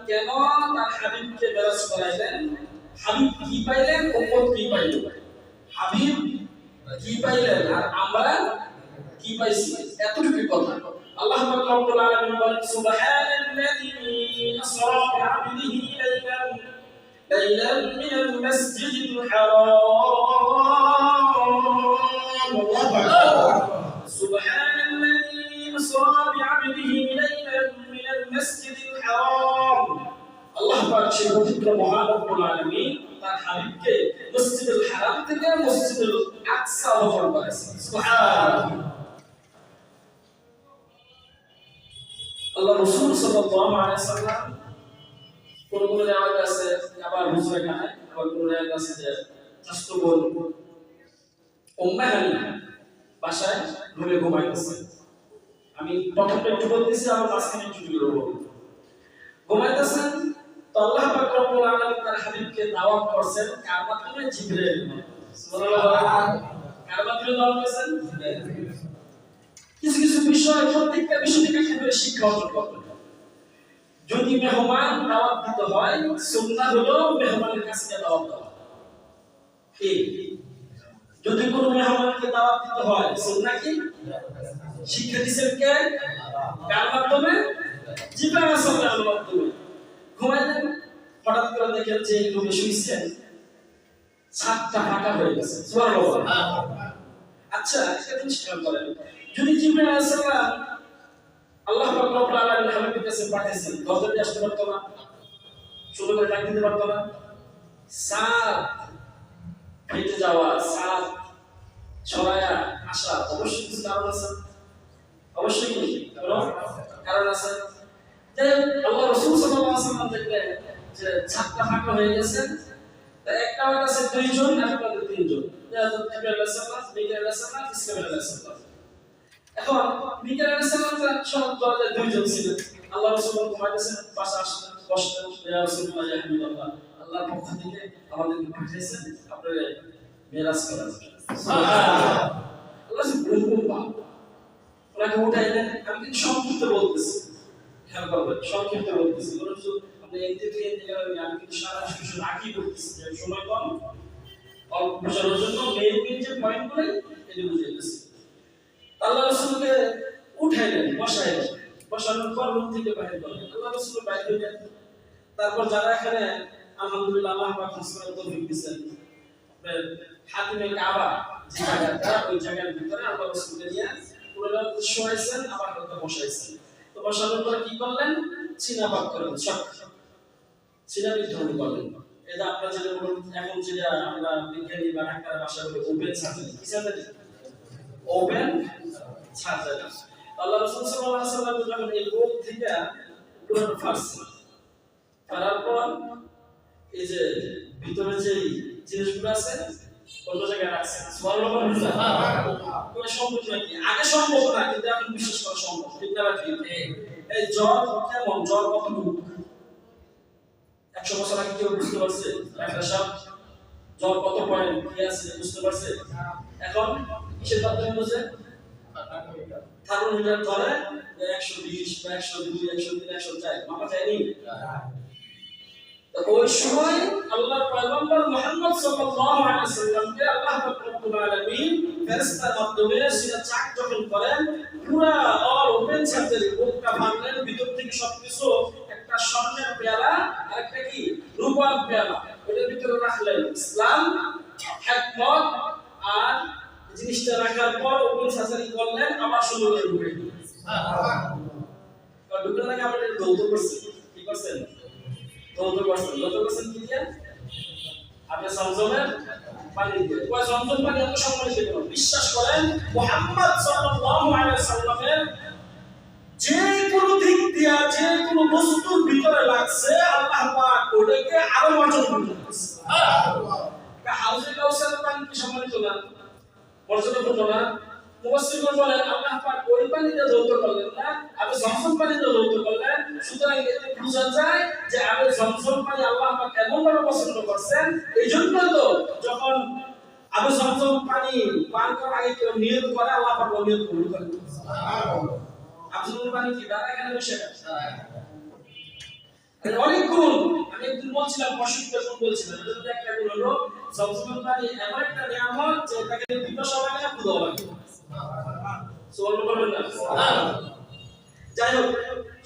কেন তার হাবিবকে মেরাজ করাইলেন? হাবিব কি পাইলেন, উম্মত কি পাইলেন? হাবিব কি পাইলেন আর আমরা কি পাইছি, এতটুকু কথা। আল্লাহ পাক রব্বুল আলামিন বলেন সুবহানাল্লাযী আসরা বি'আবদিহি লাইলান মিনাল মাসজিদিল হারাম। আল্লাহু আকবার। সুবহানাল্লাযী আসরা বি'আবদিহি লাইলান মিনাল মাসজিদিল হারাম। আল্লাহ পাক সেই পবিত্র মহান রব্বুল আলামিন তার হাবিবকে মসজিদুল হারাম থেকে মসজিদুল আকসা বহন করেছেন। সুবহানাল্লাহ। আল্লাহ রাসূল সাল্লাল্লাহু আলাইহি ওয়াসাল্লাম কোন রিওয়ায়াত আছে আবার হুজুরে কানে, আবার কোন রিওয়ায়াত আছে যে রাষ্ট্রবোধ উম্মে হানিফা বাসায় রুমে ঘুমাইতেছে। আমি প্রথমটা একটু বলতেছি আর মাঝখানে একটু বলবো। ঘুমাইতেছেন তো আল্লাহ পাক রব্বুল আলামিন তার হাবিবকে দাওয়াত করছেন কার মাধ্যমে? জিবরাইল। সুবহানাল্লাহ। কার মাধ্যমে দাওয়াত করেছেন? জিবরাইল। কিছু কিছু বিষয়, প্রত্যেকটা বিষয় থেকে কিভাবে শিক্ষা অর্জন করতে হয়। যদি মেহমান দাওয়াত দিতে হয়, সুন্নাহ হলো মেহমানের কাছে দাওয়াত দেওয়া। কি? যদি কোনো মেহমানকে দাওয়াত দিতে হয়, সুন্নাহ কি? শিক্ষা দিয়েছেন কে? কার মাধ্যমে? জিবরাইল আলাইহিস মাধ্যমে। ঘুমাইলেন, হঠাৎ করে দেখেন যে রুমে শুইছেন, ছাদটা ফাঁকা হয়ে গেছে। সুবহানাল্লাহ। আচ্ছা, একটা জিনিস খেয়াল করেন, যদি জিবরাইল আলাইহিস সালাম আল্লাহ পাক রব্বুল আলামিন হাবিবের কাছে পাঠাইছেন, দরজা দিয়ে আসতে পারতো না? শুধু করে ডাক দিতে পারতো না? সাত ফেটে যাওয়া, সাত ছড়ায়া আসা অবশ্যই কিছু কারণ আছে। অবশ্যই কি কারণ আছে? যে আল্লাহ রাসূল সাল্লাল্লাহু আলাইহি ওয়াসাল্লাম দেখলেন যে ছাদটা ফাঁকা হয়ে গেছে, তো একটা আছে দুইজন, একটা তিনজন, জিবরাইল আলাইহিস সালাম, মিকাইল আলাইহিস সালাম, ইসরাফিল আলাইহিস সালাম। এখন মিকাইল আলাইহিস সালাম সব দরজায় দুইজন ছিলেন। আল্লাহ রাসূল ঘুমাইতেছেন, পাশে আসলেন, বসলেন, ইয়া রাসূলুল্লাহ ইয়া হাবিবাল্লাহ, আল্লাহর পক্ষ থেকে আমাদেরকে পাঠিয়েছেন আপনারা মেরাজ করার জন্য। সুবহানাল্লাহ। আল্লাহ বলবো বা ওনাকে উঠাইলেন। আমি কিন্তু সংক্ষিপ্ত বলতেছি, খেয়াল করবেন, সংক্ষিপ্ত বলতেছি। বরঞ্চ আপনি এদিকে আমি কিন্তু সারা শিশু আগে বলতেছি যে সময় কম, অল্প বোঝানোর জন্য মেইন যে পয়েন্টগুলো এটা বুঝে গেছি। আল্লাহ রাসূলকে উঠাইলেন, বসাইলেন, বসানোর পর রুম থেকে বাইরে করলেন। আল্লাহ রাসূল বাইরে হলেন। তারপর যারা এখানে আলহামদুলিল্লাহ আল্লাহ পাক মুসলিমের তৌফিক দিয়েছেন, হাতিমে কাবা যে জায়গাটা, ওই জায়গার ভিতরে আল্লাহ রাসূলকে নিয়ে পুরো শোয়াইছেন, আবার হয়তো বসাইছেন। তো বসানোর পর কি করলেন? চিনাবাক করলেন, সব চিনা নির্ধারণ করলেন। এটা আপনারা যেটা বলুন, এখন যেটা আমরা বিজ্ঞানী বা ডাক্তারের ভাষায় বলি ওপেন সার্জারি। কি সার্জারি? Open surgery. আল্লাহ রাসূল সাল্লাল্লাহু আলাইহি ওয়াসাল্লাম যখন এই রোগ থেকে পুরো ফারছে, তার পর এই যে ভিতরে যে জিনিসগুলো আছে অন্য জায়গায় রাখছেন। সুবহানাল্লাহ। কোনো সম্ভব নাকি? আগে সম্ভব না, কিন্তু এখন বিশ্বাস করা সম্ভব। ঠিক না ঠিক? এই জ্বর কেমন, জ্বর কতটুকু 100 বছর আগে কেউ বুঝতে পারছে? একটা সব জ্বর কত পয়েন্ট কি আছে বুঝতে পারছে? এখন কিসের মাধ্যমে বুঝে? থার্মোমিটার ধরে 120 বা 102 103 104 মাপা যায়নি। তো ওই সময় আল্লাহর পয়গম্বর মুহাম্মদ সাল্লাল্লাহু আলাইহি ওয়াসাল্লামকে আল্লাহ রাব্বুল আলামিন ফেরেশতার মাধ্যমে সেটা চাক যখন করেন, পুরো অল ওপেন সার্জারি, বুকটা ভাঙলেন, ভিতর থেকে সবকিছু একটা স্বর্ণের পেয়ালা আর একটা কি রূপার পেয়ালা, ওটার ভিতরে রাখলেন ইসলাম, হিকমত আর জিনিসটা রাখার পর ওপেন সার্জারি করলেন, আবার শুরু করে ঢুকে দিলেন। ঢুকে নাকি আবার দৌড় করছে, কি করছেন? দৌড় করছেন কি দিয়ে? আপনি জমজমের পানি দিয়ে। ওই জমজম পানি এত সম্মানিত কেন? বিশ্বাস করেন মুহাম্মদ সাল্লাল্লাহু আলাইহি ওয়াসাল্লামের যে কোনো দিক দিয়া যে কোনো বস্তুর ভিতরে লাগছে, আল্লাহ পাক ওটাকে আরো মর্যাদা দিয়েছে। সুবহানাল্লাহ। হাউজে কাউসারের পানি কি সম্মানিত না? মর্যাদাপূর্ণ না? মুফাসসিরগণ বলেন আল্লাহ পাক ওই পানিতে ধৌত করলেন না, আপনি জমজম পানিতে ধৌত করলেন। সুতরাং এতে বোঝা যায় যে আপনি জমজম পানি আল্লাহ পাক এমন ভাবে পছন্দ করছেন। এইজন্য তো যখন আপনি জমজম পানি পান করার আগে কেউ নিয়ত করে, আল্লাহ পাক ওই নিয়ত কবুল করেন। সুবহানাল্লাহ। আপনি জমজম পানি কি দাঁড়া এখানে বসে অনেক গুণ। আমি একদিন বলছিলাম, প্রশিক্ষণ বলছিলাম, এর মধ্যে একটা গুণ হলো জমজমের পানি এমন একটা নিয়ামত যে এটাকে পিপাসা লাগে না, ক্ষুধা লাগে। সুবহানাল্লাহ বলবেন না? যাই হোক,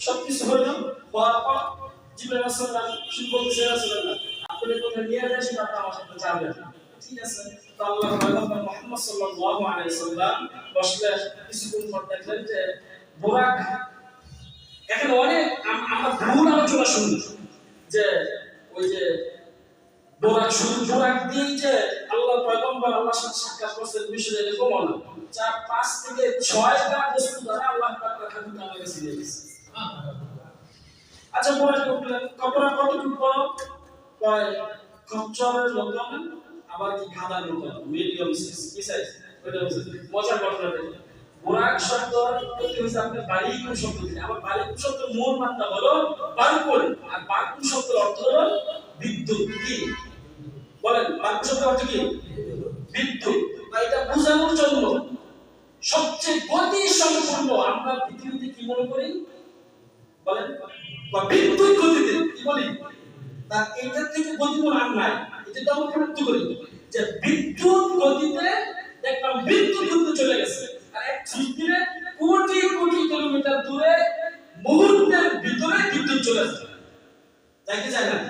সবকিছু হলো হওয়ার পর জিবরাইল আলাইহিস সালাম শুরু করতেছে, রাসূলুল্লাহ আপনি কোথায় নিয়ে যান সেটা আপনি আমার সাথে যাবেন। ঠিক আছে, তো আল্লাহর পয়গম্বর মুহাম্মদ সাল্লাল্লাহু আলাইহি সাল্লাম বসলে কিছুক্ষণ পর দেখলেন যে বোরাক, এখানে অনেক আমরা ভুল আলোচনা শুনি যে ওই যে বোরাক, শুধু বোরাক দিয়ে যে আল্লাহর পয়গম্বর আল্লাহর সাথে সাক্ষাৎ করছেন বিষয়টা এরকম না। 4-5 থেকে 6টা বস্তু দ্বারা আল্লাহ পাক তার হাবিব আমাকে কাছে দিয়ে দিয়েছে। আচ্ছা, বোরাক উঠলেন, কবরা কতটুকু বড়? প্রায় খচ্চরের মতন, আবার কি গাধার মতন, মিডিয়াম সাইজ। ওইটা হচ্ছে মজার ঘটনা। দেখেন, বোরাক শব্দ প্রতি হচ্ছে আপনার বারিকুন শব্দ থেকে, আবার বারিকুন শব্দের মূল মাত্রা হলো বারকুন, আর বারকুন শব্দের অর্থ হলো বিদ্যুৎ। কি বলেন, বারকুন শব্দের অর্থ কি? বিদ্যুৎ। তাই এটা বোঝানোর জন্য সবচেয়ে গতি সম্পন্ন আমরা পৃথিবীতে কি মনে করি বলেন, বা বিদ্যুৎ গতিতে কি বলি, তার এইটার থেকে গতিময় আর নাই। এটা তো আমরা প্রযুক্তি করি যে বিদ্যুৎ গতিতে দেখলাম বিদ্যুৎ গতিতে চলে গেছে, আর এক ছুটিতে কোটি কোটি কিলোমিটার দূরে মুহূর্তের ভিতরে বিদ্যুৎ চলে যায়। তাই কি জানেন?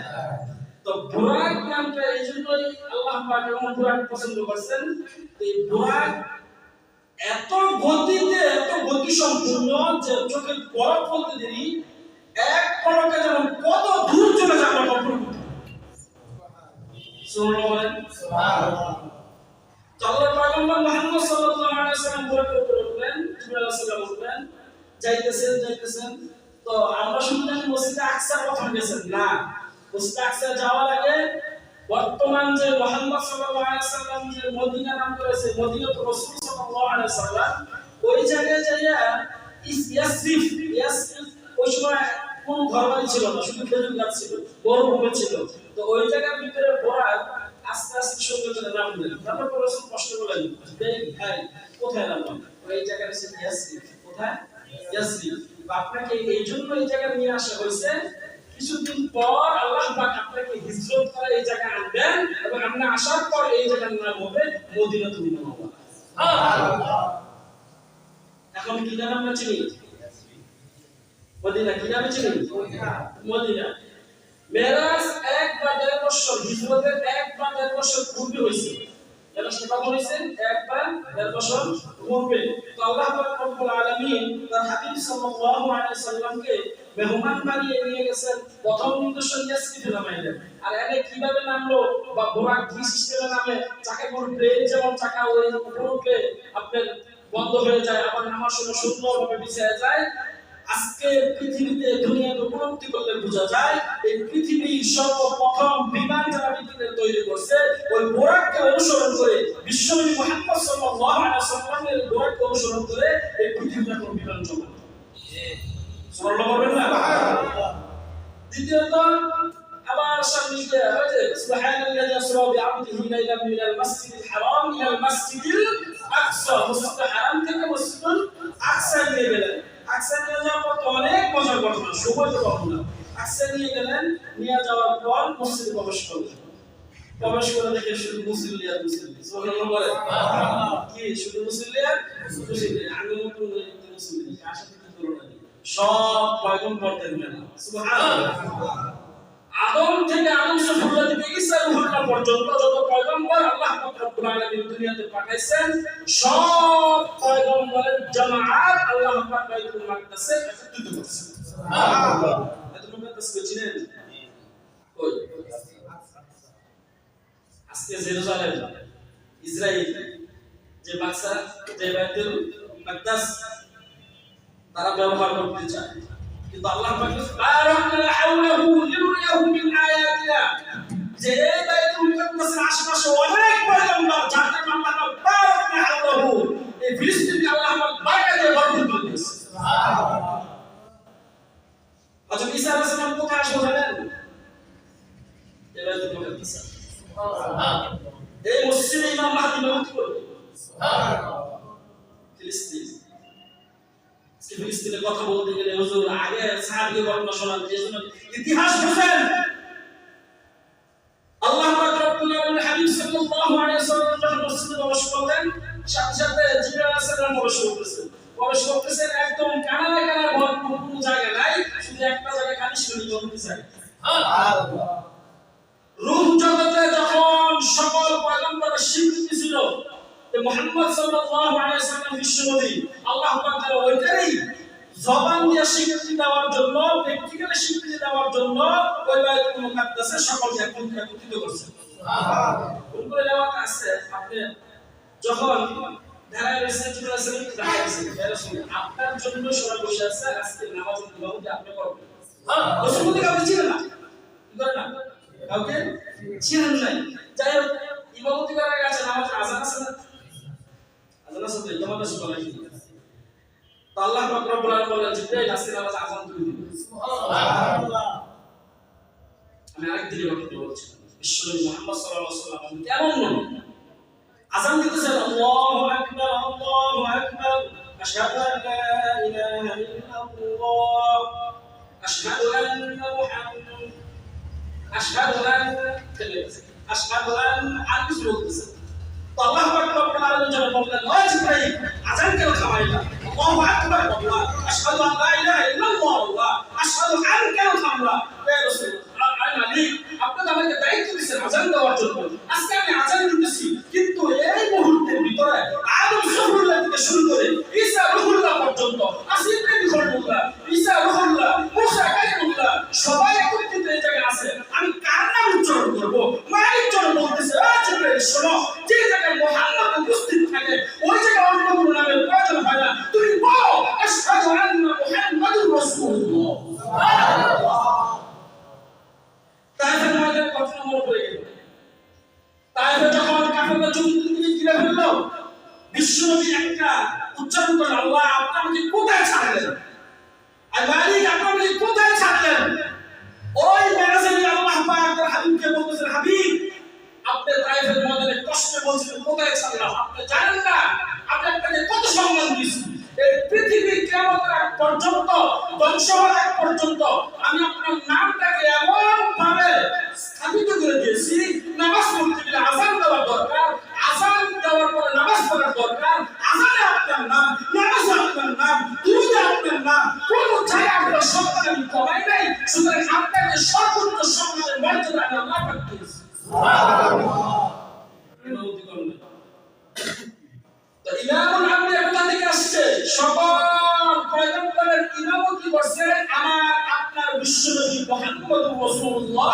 তো বুরাক নামটা এই জন্যই আল্লাহ পাক এমন বুরাক পছন্দ করেছেন। এই বুরাক এত গতিতে, এত গতি সম্পূর্ণ যে চোখের পলক ফেলতে দেরি, এক পলকে যেমন কত দূর চলে যাবে কল্পনা করতে। সুবহানাল্লাহ। আল্লাহর পয়গম্বর মুহাম্মদ সাল্লাল্লাহু আলাইহি ওয়াসাল্লাম বুরাকের উপরে উঠলেন, জিবরাইল আলাইহিস সালাম উঠলেন, যাইতেছেন। তো আমরা শুনলাম মসজিদে আকসা কখন গেছেন? না, মসজিদে আকসা যাওয়ার আগে বর্তমান যে মুহাম্মদ সাল্লাল্লাহু আলাইহি ওয়াসাল্লাম যে মদিনা নাম করেছে, মদিনাতুর রাসূল সাল্লাল্লাহু আলাইহি ওয়াসাল্লাম, ওই জায়গায় যাইয়া ইয়াসরিফ ওই সময় কোন ঘরবাড়ি ছিল না, শুধু খেজুর গাছ ছিল, মরুভূমি ছিল। তো ওই জায়গার ভিতরে বোরাক আস্তে আস্তে সুন্দর করে নামলেন। তারপর রাসূল প্রশ্ন করলেন, ভাই কোথায় নামলাম? ওই জায়গাটা ছিল ইয়াসরিফ। কোথায়? ইয়াসরিফ। আপনাকে এই জন্য এই জায়গায় নিয়ে আসা হয়েছে, কিছুদিন পর আল্লাহ পাক আপনাকে হিজরত করে এই জায়গায় আনবেন, এবং আপনি আসার পর এই জায়গার নাম হবে মদিনাতুল মুনাওয়ারা। সুবহানাল্লাহ। এখন কি নাম আমরা চিনি? মদিনা। কি নামে চিনি? মদিনা। মেরাজ 1 বা 1.5 বছর, হিজরতের 1 বা 1.5 বছর পূর্বে হয়েছে। এটা কখন হয়েছে? 1 বা 1.5 বছর পূর্বে। তো আল্লাহ পাক রব্বুল আলামিন তার হাবিব সাল্লাল্লাহু আলাইহি সাল্লামকে মেহমান বানিয়ে নিয়ে গেছেন, প্রথম নিদর্শন ইয়াসরিফে নামাইলেন। আর এনে কিভাবে নামলো বা বোরাক কি সিস্টেমে নামে, চাকা কোন ট্রেন যেমন চাকা ওই উপরে আপনার বন্ধ হয়ে যায়, আবার নামার সময় সুন্দরভাবে বিছিয়ে যায়। আজকে পৃথিবীতে দুনিয়াতে উপলব্ধি করলে বোঝা যায় এই পৃথিবীর সর্বপ্রথম বিমান যারা পৃথিবীতে তৈরি করছে ওই বোরাককে অনুসরণ করে, বিশ্বনবী মুহাম্মদ সাল্লাল্লাহু আলাইহি ওয়াসাল্লামের বোরাককে অনুসরণ করে এই পৃথিবীতে কোন বিমান চলে। সুবহানাল্লাহ বলবেন না? দ্বিতীয়ত আবার সামনে গিয়ে হয়েছে সুবহানাল্লাযী আসরা বিআবদিহি লাইলাম মিনাল মাসজিদিল হারাম ইলাল মাসজিদিল আকসা। মসজিদুল হারাম থেকে মসজিদুল আকসা নিয়ে গেলেন। আকসা নিয়ে যাওয়ার পর অনেক মজার ঘটনা, সময় তো কম না। আকসা নিয়ে গেলেন, নিয়ে যাওয়ার পর মসজিদে প্রবেশ করলেন। প্রবেশ করে দেখে শুধু মুসল্লি আর মুসল্লি। সুবহানাল্লাহ বলেন। কি শুধু মুসল্লি আর মুসল্লি? আঙ্গুল মতো মুসল্লি, কার সাথে কি তুলনা নেই, সব পয়গম্বরদের মেলা। সুবহানাল্লাহ। আদম থেকে আদম সফুল্লাহ থেকে ঈসা রূহুল্লাহ পর্যন্ত যত পয়গম্বর আল্লাহ পাক রব্বুল আলামিন দুনিয়াতে পাঠাইছেন, সব পয়গম্বরের জামাআত আল্লাহ পাক বাইতুল মাকদাসে একত্রিত করেছেন। সুবহানাল্লাহ। বাইতুল মাকদাস চিনেন? কই? আজকে জেরুজালেম, ইসরাইল, যে বাক্সা, যে বাইতুল মাকদাস তারা ব্যবহার করতে চায়, কিন্তু আল্লাহ পাক বারাকনা হাওলাহু লিনুরিয়াহু মিন আয়াতিনা, যে বাইতুল মুকাদ্দাসের আশেপাশে অনেক পয়গম্বর যাদের আল্লাহ পাক বারাকনা হাওলাহু, এই ফিলিস্তিনকে আল্লাহ পাক বারাকা দিয়ে ভরপুর করে দিয়েছে। সুবহানাল্লাহ। আচ্ছা, ঈসা আলাইহিস সালাম কোথায় আসবে জানেন? এই বাইতুল মুকাদ্দাস। সুবহানাল্লাহ। এই মসজিদে ইমাম মাহদী নামাজ পড়বে। সুবহানাল্লাহ। ফিলিস্তিন ফিলিস্তিনে কথা বলতে গেলে হুজুর আগে সাহাবীদের ঘটনা শোনান, এজন্য ইতিহাস বুঝেন। আল্লাহ পাক রব্বুল আলামিন হাবিব সাল্লাল্লাহু আলাইহি ওয়াসাল্লাম যখন মসজিদে প্রবেশ করলেন, সাথে সাথে জিবরাইল আলাইহিস সালাম প্রবেশ করতেছেন একদম কানায় কানায় ভরপুর, কোনো জায়গা নাই, শুধু একটা জায়গা খালি শুনি জমি জায়গা। সুবহানাল্লাহ। রূহ জগতে যখন সকল পয়গম্বরের স্বীকৃতি ছিল যে মুহাম্মদ সাল্লাল্লাহু আলাইহি ওয়াসাল্লাম বিশ্বনবী, আল্লাহ পাক তাআলা ওইটারই জবান দিয়ে স্বীকৃতি দেওয়ার জন্য, ব্যক্তিগত স্বীকৃতি দেওয়ার জন্য ওই বাইতুল মুকাদ্দাসে সকলকে একত্রিত করেছেন। সুবহানাল্লাহ। কোন করে দেওয়া আছে? আপনি যখন দাঁড়ায় রয়েছেন, জিবরাইল আলাইহিস সালাম দাঁড়ায় রয়েছেন, আপনার জন্য সবাই বসে আছে, আজকে নামাজের ইমামতি আপনি করবেন। রাসূলকে আপনি চিনেন না, কি করেন না, কাউকে চিনেন নাই। যাই হোক, ইমামতি করার আগে আছে নামাজের আযান আছে না? আযান আছে তো তোমাদের সকলে কি? তো আল্লাহ পাক রব্বুল আলামিন বলেন, জিবরাইল আজকে নামাজ আযান তুমি দিবে। সুবহানাল্লাহ। আমি আরেকদিকে কথা বলছি, বিশ্বনবী মুহাম্মদ সাল্লাল্লাহু আলাইহি ওয়াসাল্লাম কেমন নবী, আযান দিতেছেন, আল্লাহু আকবার, আল্লাহু আকবার, আশহাদু আন লা ইলাহা ইল্লাল্লাহ, আশহাদু আন্না মুহাম্মাদ, আশহাদু আন আর কিছু বলতেছেন। তো আল্লাহ পাক রব্বুল আলামিন যখন বললেন, ও জিবরাইল আযান কেন থামাইলা? আল্লাহু আকবার বললা, আশহাদু আন লা ইলাহা ইল্লাল্লাহ, আশহাদু আন কেন থামলা? হে রাসূল, আয় মালিক, আপনি আমাকে দায়িত্ব দিয়েছেন আযান দেওয়ার জন্য, আজকে আমি আযান দিতেছি, কিন্তু এই মুহূর্তের ভিতরে আদম সফরুল্লাহ থেকে শুরু করে ঈসা রূহুল্লাহ পর্যন্ত, আসিফ নবী খলিলুল্লাহ, ঈসা রূহুল্লাহ, মুসা কালিমুল্লাহ, সবাই একত্রিত এই জায়গায় আছে। আমি কার নাম উচ্চারণ করব? মালিক যখন বলতেছে, ও জিবরাইল শোনো, যে জায়গায় মুহাম্মদ উপস্থিত থাকে ওই জায়গায় অন্য কোনো নামের প্রয়োজন হয় না, তুমি বলো আশহাদু আন্না মুহাম্মাদুর রাসূলুল্লাহ। সুবহানাল্লাহ। তাইফের ময়দানে ঘটনা মনে পড়ে গেল। তাইফে যখন কাফেররা যুদ্ধে ঘিরে ফেললো, বিশ্বনবী একটা উচ্চারণ করলেন, আল্লাহ আপনি আমাকে কোথায় ছাড়লেন? আর মালিক আপনি আমাকে কোথায় ছাড়লেন? ওই মেরাজে আল্লাহ পাক তার হাবিবকে বলতেছেন, হাবিব আপনি তাইফের ময়দানে কষ্টে বলছিলেন কোথায় ছাড়লাম? আপনি জানেন না আপনি আপনাকে কত সম্মান দিয়েছি। এই পৃথিবীর কিয়ামতের আগ পর্যন্ত, ধ্বংস হওয়ার আগ পর্যন্ত আমি আপনার নামটাকে এমন ভাবে স্থাপিত করে দিয়েছি, নামাজ পড়তে গেলে আযান দেওয়ার দরকার, আযান দেওয়ার পরে নামাজ পড়ার দরকার, আযানে আপনার নাম, নামাজে আপনার নাম, দুরূদে আপনার নাম, কোন জায়গায় আপনার সম্মান আমি কমাই নাই। সুতরাং আপনাকে সর্বোচ্চ সম্মানের মর্যাদা আমি আল্লাহ পাক দিয়েছি। সুবহানাল্লাহ। তো ইমামুল আম্বিয়া কোথা থেকে আসছে? সকল পয়গম্বরের ইমামতি করছে আমার আপনার বিশ্বনবী মুহাম্মদুর রাসূলুল্লাহ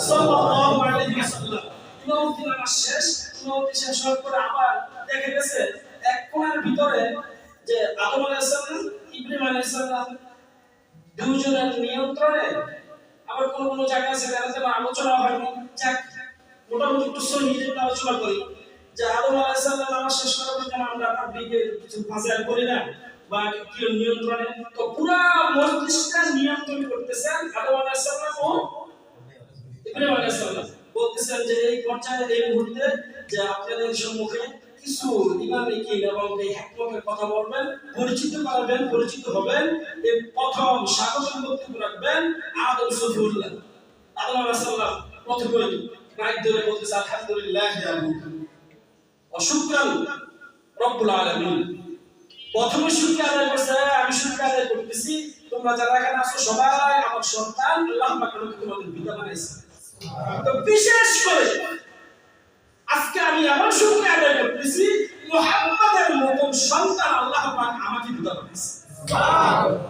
সাল্লাল্লাহু আলাইহি ওয়াসাল্লাম। ইমামতি নামাজ শেষ, ইমামতি শেষ হওয়ার পরে আবার দেখা গেছে এক কোণার ভিতরে যে আদম আলাইহিস সালাম, ইব্রাহিম আলাইহিস সালাম দুজনের নিয়ন্ত্রণে, আবার কোন কোন জায়গা আছে যাতে আলোচনা হয়নি, যাক মোটামুটি একটু সহিহ আলোচনা করি যে আদম আলাইহিস সালাম নামাজ শেষ করার পর যেন আমরা পাবলিকের কিছু ফাসাদ করি না বা কি নিয়ন্ত্রণে, তো পুরো মসজিদটা নিয়ন্ত্রণ করতেছেন আদম আলাইহিস সালাম ও ইব্রাহিম আলাইহিস সালাম। বলতেছেন যে এই পর্যায়ে এই মুহূর্তে যে আপনাদের সম্মুখে কিছু ইমামিকি এবং এই হিকমতের কথা বলবেন, পরিচিত করাবেন, পরিচিত হবেন। এই প্রথম স্বাগত বক্তব্য রাখবেন আদম সফিউল্লাহ। আদম আলাইহিস সালাম প্রথমেই মাইক ধরে বলতেছে, আলহামদুলিল্লাহ ওয়া শুকরান রব্বুল আলামিন। প্রথমে শুকরিয়া আদায় করছে, আমি শুকরিয়া আদায় করতেছি তোমরা যারা এখানে আছো সবাই আমার সন্তান, আল্লাহ পাক তোমাদের পিতা বানাইছে। তো বিশেষ করে আজকে আমি আমার শুকরিয়া আদায় করতেছি মুহাম্মাদের মতন সন্তান আল্লাহ পাক আমাকে পিতা বানাইছে। সুবহানাল্লাহ।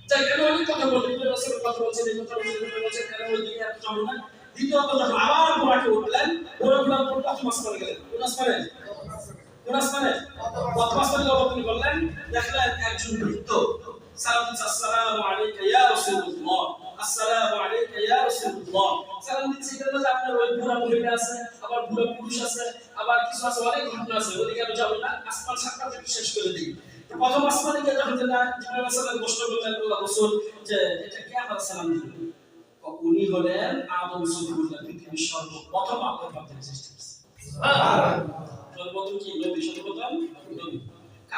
যাই কেন আমি কথা বলি, রাসূলের কথা বলছেন, এই কথা বলছেন, কেন ওই দিকে এত যাবো না। দ্বিতীয়ত যখন আবার ঘোড়াকে উঠলেন, ঘোড়ার পর প্রথম আসমানে গেলেন। কোন আসমানে? প্রথম আসমানে অবতরণ করলেন, দেখলেন একজন বৃদ্ধ সালাম দিচ্ছে, আসসালামু আলাইকা ইয়া রাসূলুল্লাহ, আসসালামু আলাইকা ইয়া রাসূলুল্লাহ। সালাম দিচ্ছে, এটা যে আপনার ওই বুড়া মহিলা আছে, আবার বুড়া পুরুষ আছে, আবার কিছু আছে, অনেক ঘটনা আছে, ওদিকে আমি যাবো না, আসমান সাক্ষাৎ একটু শেষ করে দিই। প্রথম আসমানে গিয়ে যখন জিবরাইল আলাইহিস সালাম প্রশ্ন করলেন আল্লাহ রাসূল যে এটা কে আমার সালাম দিলেন? উনি হলেন আদম সফিউল্লাহ, পৃথিবীর সর্বপ্রথম আপনার সৃষ্টি করেছে। সুবহানাল্লাহ। সর্বপ্রথম কি নবী? সর্বপ্রথম নবী।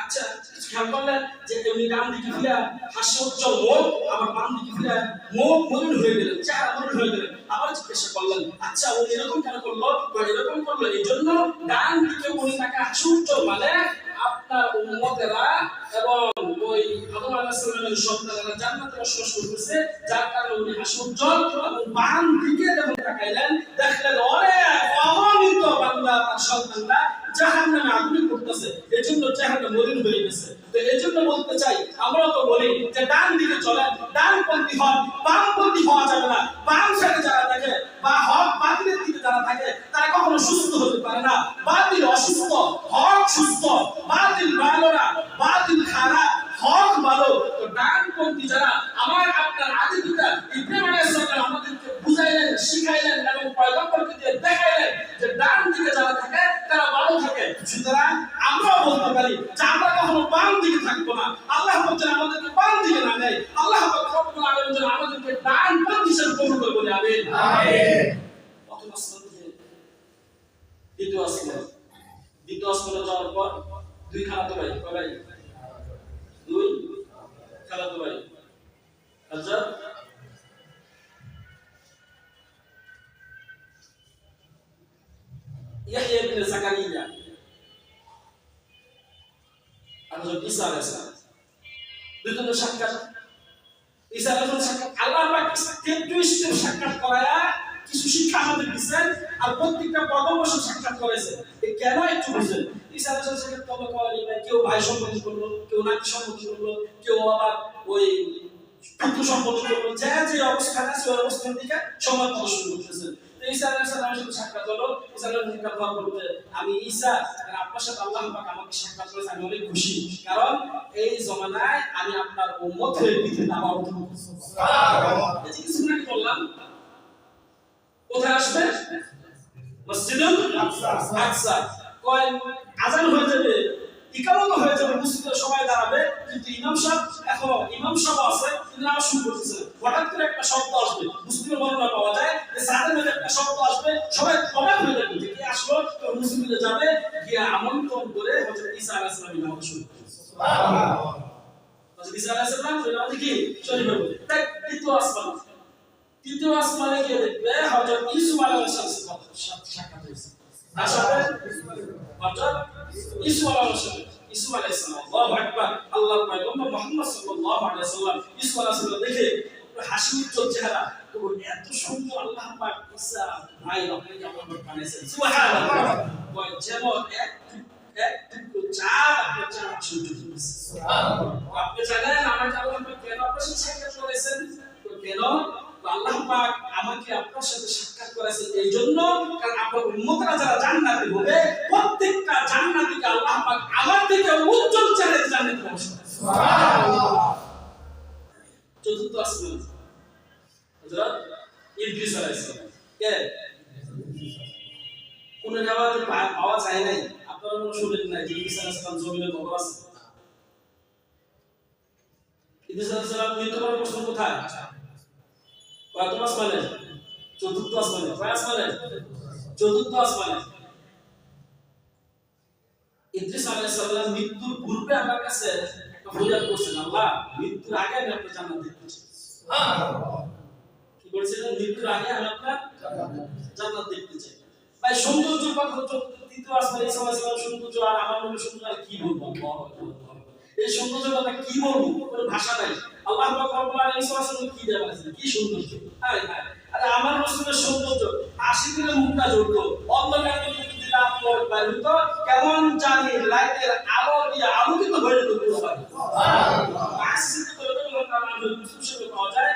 আচ্ছা খেয়াল করলেন যে এমনি ডান দিকে ফিরে হাস্য উজ্জ্বল মুখ, আবার বাম দিকে ফিরে মুখ মলিন হয়ে গেলেন, চেহারা মলিন হয়ে গেলেন। আবার জিজ্ঞাসা করলেন, আচ্ছা ও এরকম কেন করলো? এরকম করলো এই জন্য ডান দিকে উনি তাকে হাস্য উজ্জ্বল, মানে আপনার উম্মতেরা এবং ওই আদম আলাইহিস সালামের সন্তানেরা জান্নাতে বসবাস করতেছে, যার কারণে উনি হাস্য উজ্জ্বল। এবং বাম দিকে যখন তাকাইলেন দেখলেন অনেক অগণিত বান্দা তার সন্তানরা জাহান্নামে আগুনে পড়তেছে, এজন্য চেহারাটা মলিন হয়ে গেছে। তো এজন্য বলতে চাই, আমরা তো বলি যে ডান দিকে চলেন, ডানপন্থী হন, বামপন্থী হওয়া যাবে না। বাম সাইডে যারা থাকে বা হক বাতিলের দিকে যারা থাকে তারা কখনো সুস্থ হতে পারে না। বাতিল অসুস্থ, হক সুস্থ। বাতিল ভালো না, বাতিল খারাপ, হক ভালো। তো ডানপন্থী যারা, আমার আপনার আদি পিতা ইব্রাহিম আলাইহিস সালাম আমাদেরকে বুঝাইলেন, শিখাইলেন এবং পয়গম্বরকে দিয়ে দেখাইলেন যে ডান দিকে যারা থাকে তারা ভালো থাকে। সুতরাং আমরাও বলতে পারি যে আমরা কখনো বাম দিকে থাকবো না। আল্লাহ বলছেন আমাদেরকে বাম দিকে না নেয়, আল্লাহ রব্বুল আলামিন যেন আমাদেরকে ডানপন্থী হিসেবে কবুল করে বলি আমিন। প্রথম আসমান থেকে দ্বিতীয় আসমান, দ্বিতীয় আসমানে যাওয়ার পর দুই খালাতো ভাই, কয় ভাই? দুই খালাতো ভাই। আচ্ছা ইয়াহইয়া ইবনে যাকারিয়া আর ঈসা আলাইহিস সালাম, দুজনের সাক্ষাৎ। ঈসা আলাইহিস সালাম সাক্ষাৎ, আল্লাহ পাক 33 টা সাক্ষাৎ করায়া কিছু শিক্ষা আমাদের দিয়েছেন, আর প্রত্যেকটা পরামর্শ সাক্ষাৎ করেছে। এই কেন একটু বুঝেন। ঈসা আলাইহিস সালাম সাক্ষাৎ কবে করালি না, কেউ ভাই সম্বোধন করলো, কেউ নাতি সম্বোধন করলো, কেউ আবার ওই পুত্র সম্বোধন করলো, যে যে অবস্থান আছে ওই অবস্থান থেকে সময় প্রদর্শন করতেছেন। ঈসা আলাইহিস সালামের সাথে সাক্ষাৎ হলো। ঈসা আলাইহিস সালাম কথা বলতে, আমি ঈসা, আপনার সাথে আল্লাহ পাক আমাকে সাক্ষাৎ করেছে, আমি অনেক খুশি, কারণ এই জমানায় আমি আপনার উম্মত হয়ে পৃথিবীতে আবার উঠবো। সুবহানাল্লাহ। এই যে কিছু নাকি বললাম, কোথায় আসবে? মসজিদুল আকসা। কয় আযান হয়ে যাবে, ইকামত হয়ে যাবে, মুসলিমরা সবাই দাঁড়াবে, কিন্তু ইমাম সাহেব এখনো ইমাম সাহেব আছে, তিনি নামাজ শুরু করতেছেন। হঠাৎ করে একটা শব্দ আসবে, মুসলিমের বর্ণনা পাওয়া যায় যে সাদের মধ্যে একটা শব্দ আসবে, সবাই অবাক হয়ে যাবে যে কি আসলো। তো মুসলিমরা যাবে গিয়ে আমন্ত্রণ করে হযরত ঈসা আলাইহিস সালাম নামাজ শুরু করবে। সুবহানাল্লাহ। হযরত ঈসা আলাইহিস সালাম নামাজ কি শুরু করবে। তাই দ্বিতীয় আসমান, তৃতীয় আসমানে গিয়ে দেখবে হযরত ইউসুফ আলাইহিস সালাম সাক্ষাৎ হয়েছে। তার সাথে হযরত ইউসুফ আলাইহিস সালাম, ইউসুফ আলাইহিস সালাম, আল্লাহু আকবার। আল্লাহর পয়গম্বর মুহাম্মদ সাল্লাল্লাহু আলাইহি ওয়াসাল্লাম ইউসুফ আলাইহিস সালাম দেখে হাসি উজ্জ্বল চেহারা, তো এত সুন্দর আল্লাহ পাক ঈসা ভাই আপনাকে আল্লাহ পাক বানিয়েছেন। সুবহানাল্লাহ। কয় যেমন এক টুকরো চাঁদ আপনার চাঁদ সূর্য দিয়েছে। সুবহানাল্লাহ। আপনি জানেন আমাকে আল্লাহ পাক কেন আপনার সাথে সাক্ষাৎ করেছেন? তো কেন? আল্লাহ পাক আমাকে আপনার সাথে সাক্ষাৎ করেছেন এই জন্য, কারণ আপনার উম্মতরা যারা জান্নাতি হবে, প্রত্যেকটা জান্নাতীকে আল্লাহ পাক আমার থেকে উজ্জ্বল চেহারায় জান্নাতে প্রবেশ করাবেন। সুবহানাল্লাহ। চতুর্থ আসমান হযরত ইদ্রিস আলাইহিস সালাম, কে কোন জায়গাতে পাওয়া যায় নাই, আপনারা মনে শুনেন না যে ইদ্রিস আলাইহিস সালাম জমিনে কবর আছে। ইদ্রিস আলাইহিস সালাম মৃত্যুবরণ করছেন কোথায়? কত আসমানে? চতুর্থ আসমানে। কয় আসমানে? চতুর্থ আসমানে। ইদ্রিস আলাইহিস সালাম মৃত্যুর পূর্বে আমার কাছে একটা ফরিয়াদ করছেন, আল্লাহ মৃত্যুর আগে আমি আপনার জান্নাত দেখতে চাই। সুবহানাল্লাহ। কি বলছিলেন? মৃত্যুর আগে আমি আপনার জান্নাত দেখতে চাই। ভাই সৌন্দর্যের কথা হচ্ছে তৃতীয় আসমানে ঈসা আলাইহিস সালাম সৌন্দর্য, আর আমার নবী সৌন্দর্য, আর কি বলবো? এই সৌন্দর্যের কথা কি বলবো, কোনো ভাষা নাই। আল্লাহ পাক রব্বুল আলামিন ঈসা আলাইহিস সালাম কি দেয়া বলেছেন, কি সৌন্দর্য! আরে আরে আমার রাসূলের সৌন্দর্য, আশিকের মুখটা জ্বলতো, অন্ধকার মধ্যে যদি রাত বাইরে হতো, কেমন জানি লাইটের আলো দিয়ে আলোকিত হয়ে যেত পুরো বাড়ি। সুবহানাল্লাহ। আশিক তো এগুলো কারণ মুসলিম পাওয়া যায়।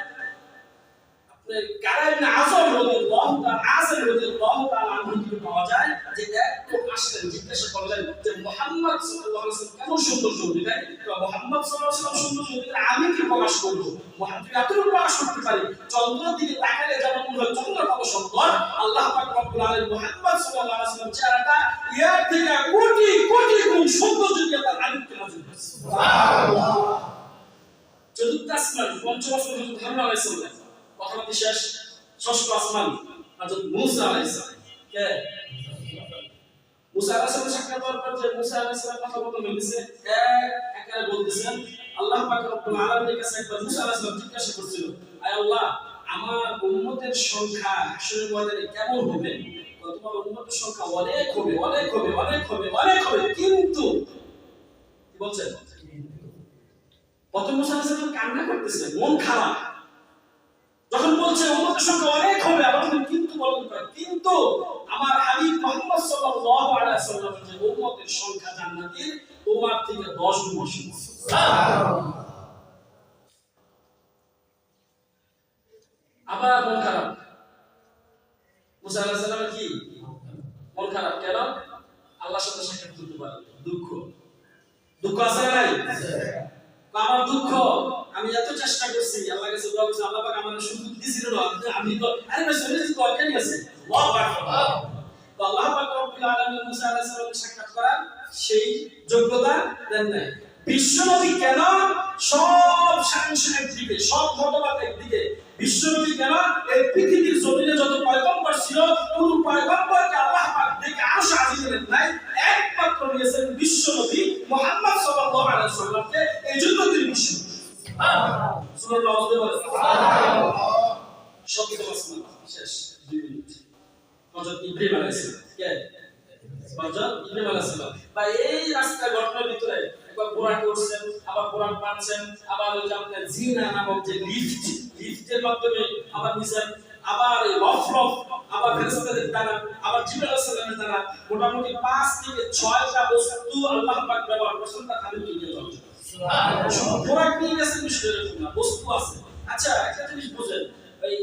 আপনি কারাইবনে আযম রাদিয়াল্লাহু তাআলা, আসর রাদিয়াল্লাহু তাআলা আনহু থেকে পাওয়া যায় যে এক লোক আসলেন, জিজ্ঞাসা করলেন যে মুহাম্মদ সাল্লাল্লাহু আলাইহি ওয়াসাল্লাম কেমন সৌন্দর্য দিলেন? তো মুহাম্মদ সাল্লাল্লাহু আলাইহি ওয়াসাল্লাম সৌন্দর্য দিলেন, আমি কি প্রকাশ করব? মুহাম্মদ এতটুকু প্রকাশ করতে পারি, চন্দ্রের দিকে তাকালে যেমন মনে হয় চন্দ্র কত সুন্দর, আল্লাহ পাক রব্বুল আলামিন মুহাম্মদ সাল্লাল্লাহু আলাইহি ওয়াসাল্লাম চেহারাটা এর থেকে কোটি কোটি গুণ সৌন্দর্য দিয়ে তার আলোকে নাজিল করেছেন। সুবহানাল্লাহ। চতুর্থ আসমান, পঞ্চম আসমান হযরত হারুন আলাইহিস সালাম, কথাটি শেষ। ষষ্ঠ আসমান হযরত মূসা আলাইহিস সালাম, কে? মুসা আলাইহিস সালাম সাক্ষাৎ করার পর যে মুসা আলাইহিস সালাম কথা বলতে মিলছে একারে বলতেছেন আল্লাহ পাক রব্বুল আলামিনের কাছে একবার মুসা আলাইহিস সালাম জিজ্ঞাসা করছিল আয় আল্লাহ আমার উম্মতের সংখ্যা হাসরের ময়দানে কেমন হবে? তোমার উম্মতের সংখ্যা অনেক হবে অনেক হবে অনেক হবে অনেক হবে, কিন্তু কি বলছেন? প্রথম মুসা আলাইহিস সালাম কান্না করতেছে, মন খারাপ, যখন বলছে উম্মতের সংখ্যা অনেক হবে, আবার কিন্তু বলেন কিন্তু আমার হাবিব মুহাম্মদ সাল্লাল্লাহু আলাইহি ওয়াসাল্লামের যে উম্মতের সংখ্যা জান্নাতীর তোমার থেকে 10 গুণ বেশি। সুবহানাল্লাহ। আবার মন খারাপ, মুসা আলাইহিস সালামের কি মন খারাপ কেন? আল্লাহর সাথে সাক্ষাৎ করতে পারে, দুঃখ দুঃখ আছে না নাই? আমার দুঃখ, আমি এত চেষ্টা করছি, আল্লাহর কাছে দোয়া করছি, আল্লাহ পাক আমাকে সুযোগ দিয়েছিল না, আমি তো আরে ভাই শুনেছি তো কেন আছে আল্লাহু আকবার। তো আল্লাহ পাক রব্বুল আলামিন মুসা আলাইহিস সালামকে সাক্ষাৎ করার সেই যোগ্যতা দেন নাই। বিশ্বনবী কেন সব সাংসারিক দিকে সব মতবাদ একদিকে, বিশ্বনবী কেন এই পৃথিবীর জমিনে যত পয়গম্বর ছিল কোন পয়গম্বরকে আল্লাহ পাক ডেকে আরশ আজিমের নাই একমাত্র নিয়েছেন বিশ্বনবী মুহাম্মদ সাল্লাল্লাহু আলাইহি ওয়াসাল্লামকে, এইজন্য তিনি বিশ্ব। সুবহানাল্লাহ। সুবহানাল্লাহ। সত্য আসমান শেষ 2 মিনিট। হযরত ইব্রাহিম আলাইহিস সালাম কে হযরত ইব্রাহিম আলাইহিস সালাম বা এই রাস্তা ঘটনার ভিতরে একবার কোরআন করছেন, আবার কোরআন পাচ্ছেন, আবার ওই যে আপনার জিনা নামক যে লিফটের মাধ্যমে আবার নিছেন, আবার এই রফ আবার ফেরেশতাদের দ্বারা, আবার জিবরাইল আলাইহিস সালামের দ্বারা, মোটামুটি 5 থেকে 6টা বস্তু আল্লাহ পাক ব্যবহার করেছেন তার হাবিবকে নিয়ে যাওয়ার জন্য। সুবহানাল্লাহ। কোরআন নিয়ে গেছেন বিষয় এরকম না, বস্তু আছে। আচ্ছা একটা জিনিস বুঝেন, এই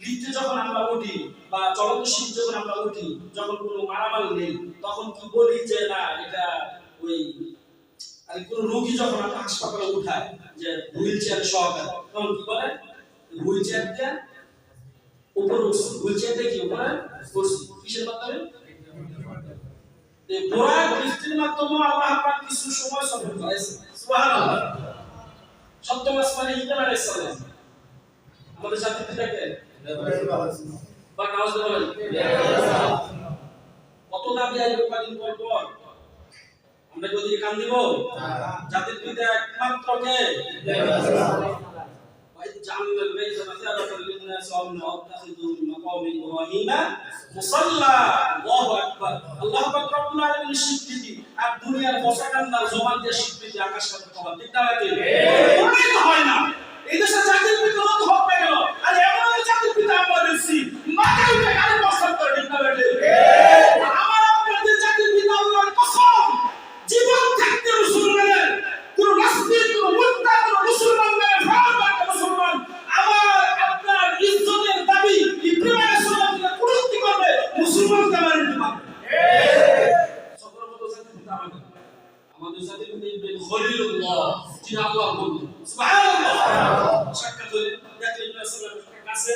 লিফটে যখন আমরা উঠি বা চলন্ত সিঁড়ি যখন আমরা উঠি, যখন কোনো মারামারি নেই তখন কি বলি যে না এটা ওই আর কোন রোগী যখন আমরা হাসপাতালে উঠায় যে হুইল চেয়ার সহকারে, তখন কি বলে হুইল চেয়ার দিয়ে উপরে উঠছে, হুইল চেয়ার দিয়ে কি উপরে উঠছে কিসের মাধ্যমে? এই বোরাক লিফটের মাধ্যমে আল্লাহ পাক কিছু সময় সফর করেছে। সুবহানাল্লাহ। সপ্তম আসমানে ইব্রাহিম আলাইহিস সালাম আমাদের জাতির পিতাকে বা নামাজ বলেন কত দাবি আসবে কদিন পর পর, আমরা কি ওদিকে কান দিব? জাতির পিতা একমাত্র কে? জান্নাতুল বাইত মাসাবাতাল লিন-নাস ওয়া নাত্তাখিযু মাকাম ইব্রাহিমা মুসাল্লা। আল্লাহু আকবার। আল্লাহ পাক রব্বুল আলামিনের স্বীকৃতি আর দুনিয়ার বসাকান্নার জবান দিয়ে স্বীকৃতি আকাশ পাতাল সমান, ঠিক না নাকি? কোনই তো হয় না। এই দেশে জাতির পিতা তো হক পেয়ে গেল, আর এমন জাতির পিতা আমরা দেখছি মাথায় উঠে গাড়ি বসান করে, ঠিক না নাকি? আমার আপনাদের জাতির পিতা আল্লাহর কসম, জীবন থাকতে রাসূলুল্লাহ কোন নাস্তিক কোন মুত্তা কোন মুসলমান না ভারত মুসলমান আমার আপনার ইজ্জতের দাবি ইব্রাহিম আলাইহিস সালামকে পূর্তি করবে, মুসলমান কামার দিতে পারবে। সকল মত জাতির পিতা আমাদের জাতির পিতা ইব্রাহিম খলিলুল্লাহ, যিনি আল্লাহর বন্ধু। সুবহানাল্লাহ। সাক্ষাৎ হলে দেখলেন ইব্রাহিম আলাইহিস সালামের কাছে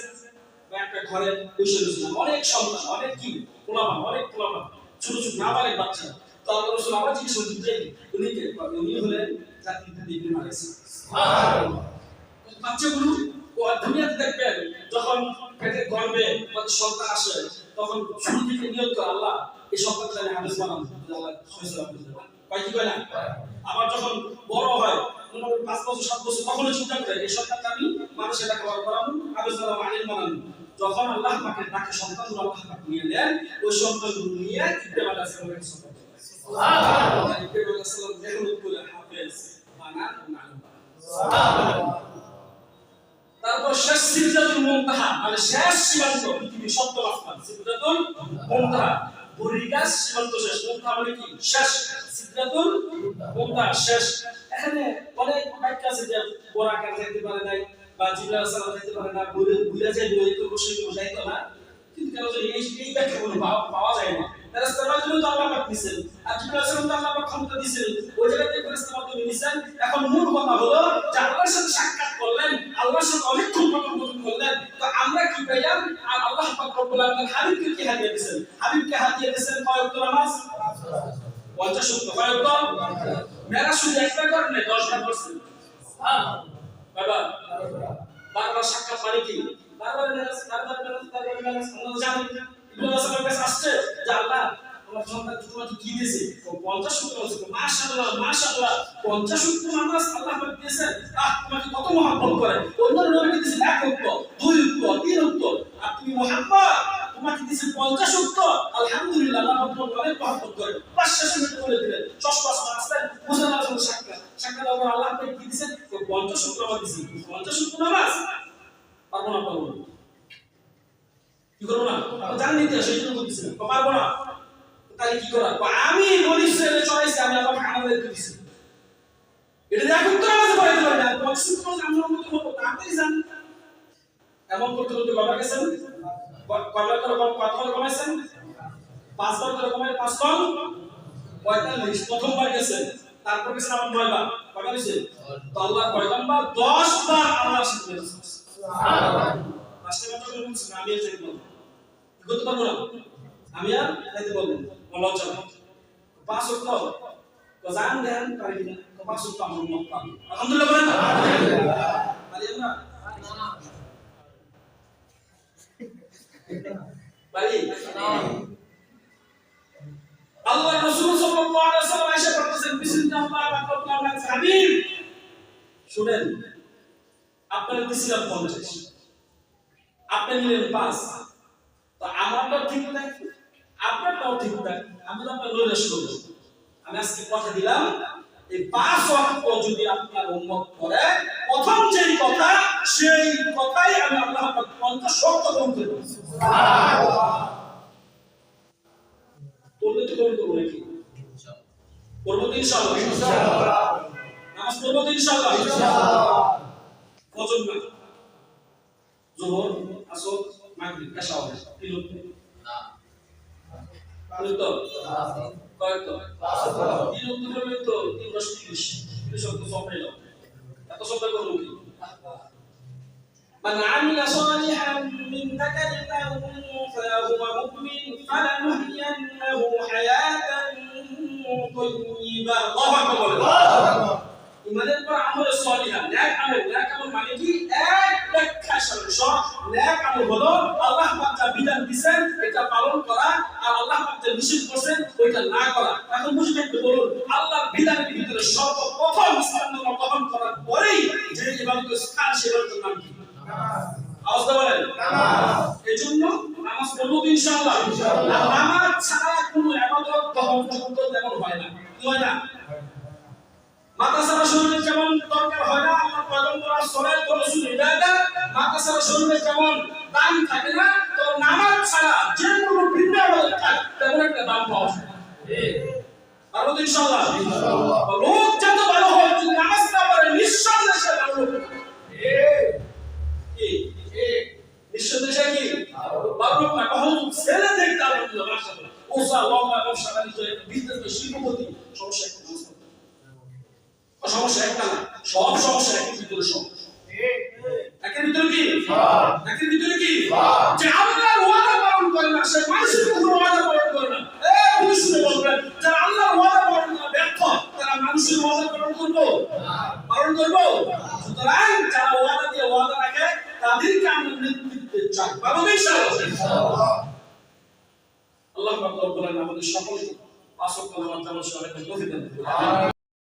বা একটা ঘরে বসে রয়েছেন, অনেক সন্তান, অনেক কি পোলাপান, অনেক পোলাপান, ছোট ছোট নাবালেগ বাচ্চা। তো আল্লাহ রাসূল আবার জিজ্ঞেস করলেন যে উনি কে? উনি হলেন জাতির পিতা ইব্রাহিম আলাইহিস সালাম। সুবহানাল্লাহ। বাচ্চাগুলো ও দুনিয়াতে দেখবেন যখন পেটের গর্ভে আমাদের সন্তান আসে তখন শুরু থেকে নিয়ত করে আল্লাহ এই সন্তানকে আমি হাফেজ বানাবো, আল্লাহ ফয়সালা করে দেন। কয় কি কয় না? আবার যখন বড় হয় 5 বছর 7 বছর তখন চিন্তা করে এই সন্তানকে আমি মানুষের লেখাপড়া করাবো, হাফেজ বানাবো, আলিম বানাবো। যখন আল্লাহ পাকের ডাকে সন্তানগুলো আল্লাহ পাক নিয়ে নেন, ওই সন্তানগুলো নিয়ে ইব্রাহিম আলাইহিস সালামের কাছে সন্তান। সুবহানাল্লাহ। ইব্রাহিম আলাইহিস সালাম মেহনত করে হাফেজ বানান, আলিম বানান। সুবহানাল্লাহ। তারপর শেষ সিদরাতুল মুনতাহা মানে শেষ সীমান্ত, পৃথিবীর সপ্তম আসমান সিদরাতুল মুনতাহা, বরিগাস সীমান্ত শেষ, মুনতাহা মানে কি শেষ, সিদরাতুল মুনতাহা শেষ। এখানে অনেক ব্যাখ্যা আছে যে বোরাকার যাইতে পারে নাই বা জিবরাইল আলাইহিস সালাম যাইতে পারে না, ভুলে যায় বই তো বসে যাইতো না, কিন্তু কেন যে এই ব্যাখ্যা কোনো পাওয়া যায় না। ফেরেশতার মাধ্যমে তো আল্লাহ পাক দিয়েছেন, আর জিবরাইল আলাইহিস সালাম তো আল্লাহ পাক ক্ষমতা দিয়েছেন, ওই জায়গাতে ফেরেশতার মাধ্যমে দিয়েছেন। এখন মূল কথা হলো যে আল্লাহর সাথে সাক্ষাৎ করলেন, আল্লাহর সাথে অনেকক্ষণ কথোপকথন করলেন, তো আমরা কি পেলাম? আর আল্লাহ পাক রব্বুল আলামিন হাবিবকে কি হাদিয়া দিয়েছেন? হাবিবকে হাদিয়া দিয়েছেন কয় ওয়াক্ত নামাজ? 50 ওয়াক্ত। কয় ওয়াক্ত? মেরাজ শুধু একটা করেন না, 10 বার করছেন। হ্যাঁ বাবা, বারবার সাক্ষাৎ মানে কি? বারবার মেরাজ, বারবার মেরাজ, বারবার মেরাজ। আমরা জানি ইব্রাহিম আলাইহিস সালামের কাছে আসছে যে আল্লাহ আমার সন্তান তোমাকে কি দিয়েছে? ও 50 ওয়াক্ত নামাজ। মাশাআল্লাহ মাশাআল্লাহ, 50 ওয়াক্ত নামাজ আল্লাহ পাক দিয়েছেন। তোমাকে কত মহব্বত করে। অন্য নবীকে দিয়েছেন 1 ওয়াক্ত, 2 ওয়াক্ত, 3 ওয়াক্ত, আর তুমি মুহাম্মদ তোমাকে দিয়েছেন 50 ওয়াক্ত। আলহামদুলিল্লাহ, আল্লাহ তোমাকে অনেক মহব্বত করে। 5 মিনিট বলে দিলেন, চশমা আসলেন বুঝলেন না সাক্ষাৎ আল্লাহ পাক কি দিয়েছেন? 50 ওয়াক্ত নামাজ দিয়েছেন। 50 ওয়াক্ত নামাজ পারবো না, পারবো না, কি করবো না? জানেন ইতিহাস, সেই জন্য বলতেছি পারবো না। তাহলে কি করা? আমি বলি ছেলে চড়াইছি, আমি আবার আমাদের দিয়েছি, এটা এখন তো আমাদের পড়াইতে পারি না। পছন্দ করে আমরা মতো করবো, তাড়াতাড়ি জান। এমন করতে করতে কয়বার গেছেন? কয়বার করে কতবার কমাইছেন? 5 বার করে কমাই 5 বার 45। প্রথমবার গেছেন, তারপর গেছেন আবার 9 বার। কয়বার হয়েছে? তো আল্লাহ পয়গম্বর 10 বার আল্লাহর সাথে সুবহানাল্লাহ। পাঁচটা কথা বলছেন, আমি আর যাইতে পারবো না, কি করতে পারবো না, আমি আর যাইতে পারবো না। লজ্জা না। 5 ওয়াক্ত তো জান দেন পারি না, 5 ওয়াক্ত আমরা মত পাবো। আলহামদুলিল্লাহ বলেন আলহামদুলিল্লাহ। পারি আমরা পারি না। আল্লাহ রাসূল সাল্লাল্লাহু আলাইহি ওয়াসাল্লাম আয়েশা বলতেছেন, বিসমিল্লাহ আল্লাহ হাবিব শুনেন, আপনারা দিছিলেন 50, আপনি নিলেন 5, তো আমারটা ঠিক নাই, আপনারটাও ঠিক নাই, আমি তো আপনার নৈরাশ করব। আমি আজকে কথা দিলাম, এই 5 ওয়াক্ত যদি আপনার উম্মত করে, প্রথম যেই কথা সেই কথাই আমি আল্লাহ পাক 50 ওয়াক্ত গ্রহণ করব। সুবহানাল্লাহ। বললে তো করব নাকি? ইনশাআল্লাহ করব তো ইনশাআল্লাহ। ইনশাআল্লাহ নামাজ পড়ব তো ইনশাআল্লাহ। ইনশাআল্লাহ ফজর না, যোহর, আসর, মাগরিব, এশা হবে তিন না, তাহলে তো কয় তো 3 করবে তো 3 + 30 শব্দ সব পেল। এত শব্দ করব কি? من عمل صالحا من ذكر أو أنثى وهو مؤمن فلنحيينه حياة طيبة। الله أكبر। ইমানের পর আমল সালিহা, নেক আমল। নেক আমল মানে কি? এক ব্যাখ্যা সরস নেক আমল হলো আল্লাহ পাক যা বিধান দিবেন এটা পালন করা, আর আল্লাহ পাক যা নিষেধ করেছেন ওইটা না করা। এখন বুঝবেন তো, বলুন আল্লাহর বিধানের ভিতরে সর্বপ্রথম ইসলাম ধর্ম গ্রহণ করার পরেই যে ইবাদতের স্থান, সেটার নাম কি? নামাজ। আওয়াজ বলেন নামাজ। এজন্য নামাজ পড়ব ইনশাআল্লাহ। ইনশাআল্লাহ। নামাজ ছাড়া কোনো ইবাদত গ্রহণযোগ্য তেমন হয় না। কি হয় না? মাদ্রাসার শরীরে যেমন দরকার হয় না আল্লাহ পয়গম্বর সাল্লাল্লাহু আলাইহি ওয়াসাল্লাম ইবাদত, মাদ্রাসার শরীরে যেমন দান থাকে না, তো নামাজ ছাড়া যে কোনো ভিন্ন ইবাদত থাকে তেমন একটা দান পাওয়া যায় না। ঠিক পারবো তো ইনশাআল্লাহ। ইনশাআল্লাহ। লোক যত ভালো হয়, যদি নামাজ না পড়ে নিঃসন্দেহে সে ভালো হবে। ঠিক ঠিক নিঃসন্দেহে সে কি ভালো না। কখন ছেলে দেখতে আলহামদুলিল্লাহ মাশাআল্লাহ, ওসা লম্বা ব্যবসা বাণিজ্য বিজনেস শিল্পপতি, সমস্যা একটা সমস্যা একটা না, সব সমস্যা একের ভিতরে সব। একের ভিতরে কি? একের ভিতরে কি? যে আল্লাহর ওয়াদা পালন করে না, সে মানুষের কোনো ওয়াদা পালন করে না। পুলিশ বলবেন যারা আল্লাহর ওয়াদা পালন করে ব্যর্থ, তারা মানুষের ওয়াদা পালন করবো? পালন করবো? সুতরাং যারা ওয়াদা দিয়ে ওয়াদা রাখে তাদেরকে আমরা নেতৃত্বে চাই। পাবো ইনশাআল্লাহ। আল্লাহ পাক রব্বুল আলামিন আমাদের সকলকে 5 ওয়াক্ত নামাজ পড়ার তৌফিক দান করুন।